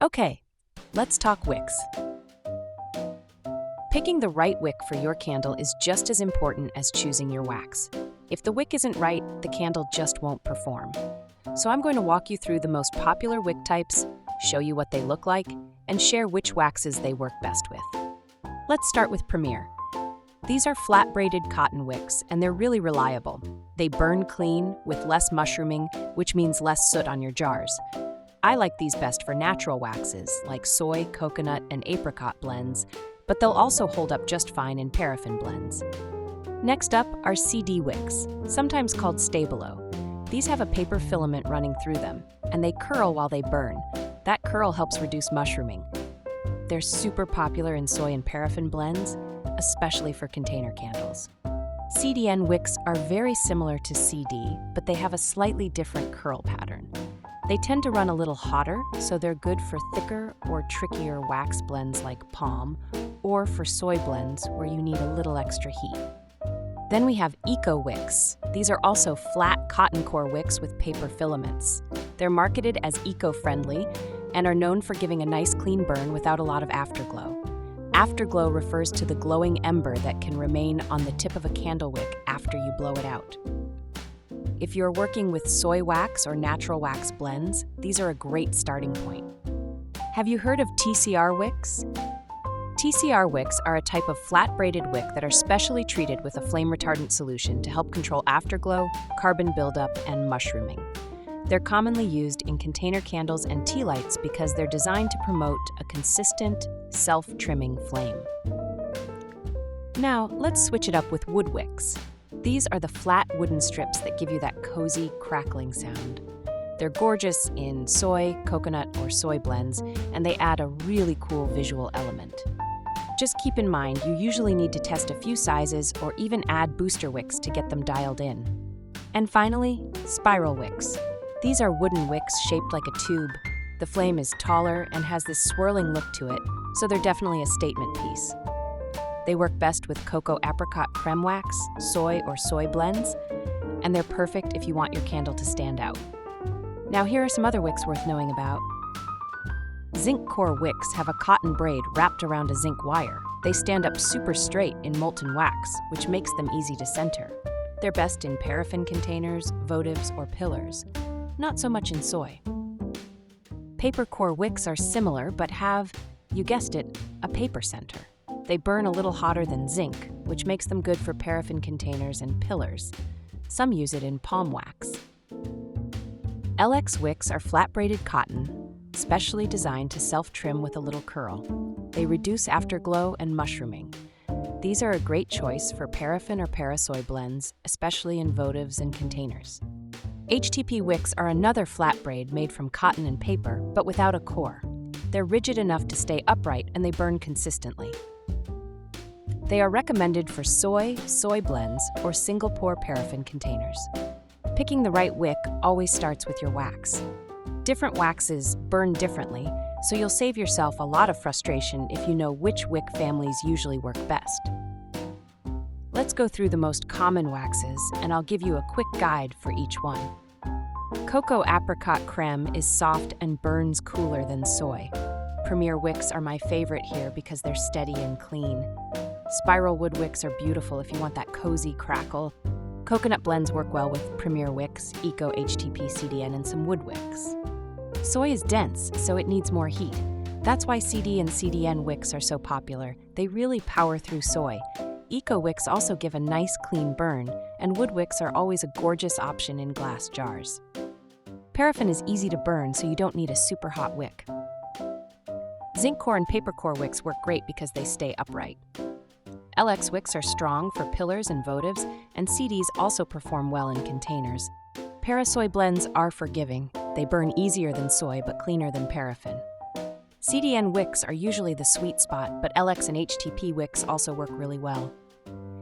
Okay, let's talk wicks. Picking the right wick for your candle is just as important as choosing your wax. If the wick isn't right, the candle just won't perform. So I'm going to walk you through the most popular wick types, show you what they look like, and share which waxes they work best with. Let's start with Premier. These are flat-braided cotton wicks, and they're really reliable. They burn clean, with less mushrooming, which means less soot on your jars. I like these best for natural waxes, like soy, coconut, and apricot blends, but they'll also hold up just fine in paraffin blends. Next up are CD wicks, sometimes called Stabilo. These have a paper filament running through them, and they curl while they burn. That curl helps reduce mushrooming. They're super popular in soy and paraffin blends, especially for container candles. CDN wicks are very similar to CD, but they have a slightly different curl pattern. They tend to run a little hotter, so they're good for thicker or trickier wax blends like palm, or for soy blends where you need a little extra heat. Then we have Eco wicks. These are also flat cotton core wicks with paper filaments. They're marketed as eco-friendly and are known for giving a nice clean burn without a lot of afterglow. Afterglow refers to the glowing ember that can remain on the tip of a candle wick after you blow it out. If you're working with soy wax or natural wax blends, these are a great starting point. Have you heard of TCR wicks? TCR wicks are a type of flat-braided wick that are specially treated with a flame-retardant solution to help control afterglow, carbon buildup, and mushrooming. They're commonly used in container candles and tea lights because they're designed to promote a consistent, self-trimming flame. Now, let's switch it up with wood wicks. These are the flat wooden strips that give you that cozy, crackling sound. They're gorgeous in soy, coconut, or soy blends, and they add a really cool visual element. Just keep in mind, you usually need to test a few sizes or even add booster wicks to get them dialed in. And finally, spiral wicks. These are wooden wicks shaped like a tube. The flame is taller and has this swirling look to it, so they're definitely a statement piece. They work best with cocoa apricot creme wax, soy or soy blends, and they're perfect if you want your candle to stand out. Now here are some other wicks worth knowing about. Zinc core wicks have a cotton braid wrapped around a zinc wire. They stand up super straight in molten wax, which makes them easy to center. They're best in paraffin containers, votives, or pillars. Not so much in soy. Paper core wicks are similar, but have, you guessed it, a paper center. They burn a little hotter than zinc, which makes them good for paraffin containers and pillars. Some use it in palm wax. LX wicks are flat-braided cotton, specially designed to self-trim with a little curl. They reduce afterglow and mushrooming. These are a great choice for paraffin or parasoy blends, especially in votives and containers. HTP wicks are another flat braid made from cotton and paper, but without a core. They're rigid enough to stay upright and they burn consistently. They are recommended for soy blends, or single-pour paraffin containers. Picking the right wick always starts with your wax. Different waxes burn differently, so you'll save yourself a lot of frustration if you know which wick families usually work best. Let's go through the most common waxes, and I'll give you a quick guide for each one. Cocoa apricot creme is soft and burns cooler than soy. Premier wicks are my favorite here because they're steady and clean. Spiral wood wicks are beautiful if you want that cozy crackle. Coconut blends work well with Premier wicks, Eco HTP CDN, and some wood wicks. Soy is dense, so it needs more heat. That's why CD and CDN wicks are so popular. They really power through soy. Eco wicks also give a nice clean burn, and wood wicks are always a gorgeous option in glass jars. Paraffin is easy to burn, so you don't need a super hot wick. Zinc core and paper core wicks work great because they stay upright. LX wicks are strong for pillars and votives, and CDs also perform well in containers. Parasoy blends are forgiving. They burn easier than soy but cleaner than paraffin. CDN wicks are usually the sweet spot, but LX and HTP wicks also work really well.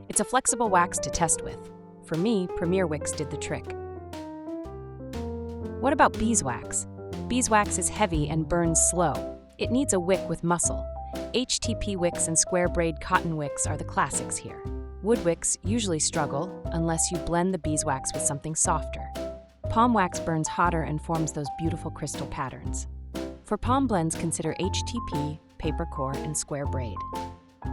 It's a flexible wax to test with. For me, Premier wicks did the trick. What about beeswax? Beeswax is heavy and burns slow. It needs a wick with muscle. HTP wicks and square braid cotton wicks are the classics here. Wood wicks usually struggle unless you blend the beeswax with something softer. Palm wax burns hotter and forms those beautiful crystal patterns. For palm blends, consider HTP, paper core, and square braid.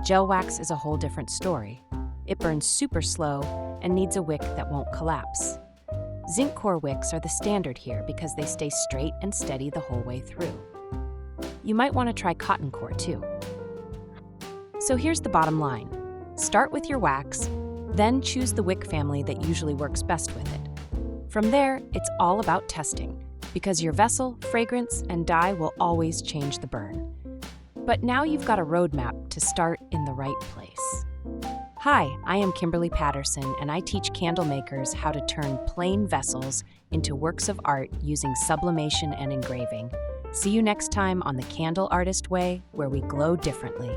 Gel wax is a whole different story. It burns super slow and needs a wick that won't collapse. Zinc core wicks are the standard here because they stay straight and steady the whole way through. You might want to try cotton core too. So here's the bottom line. Start with your wax, then choose the wick family that usually works best with it. From there, it's all about testing, because your vessel, fragrance, and dye will always change the burn. But now you've got a roadmap to start in the right place. Hi, I am Kimberly Patterson, and I teach candle makers how to turn plain vessels into works of art using sublimation and engraving. See you next time on The Candle Artist Way, where we glow differently.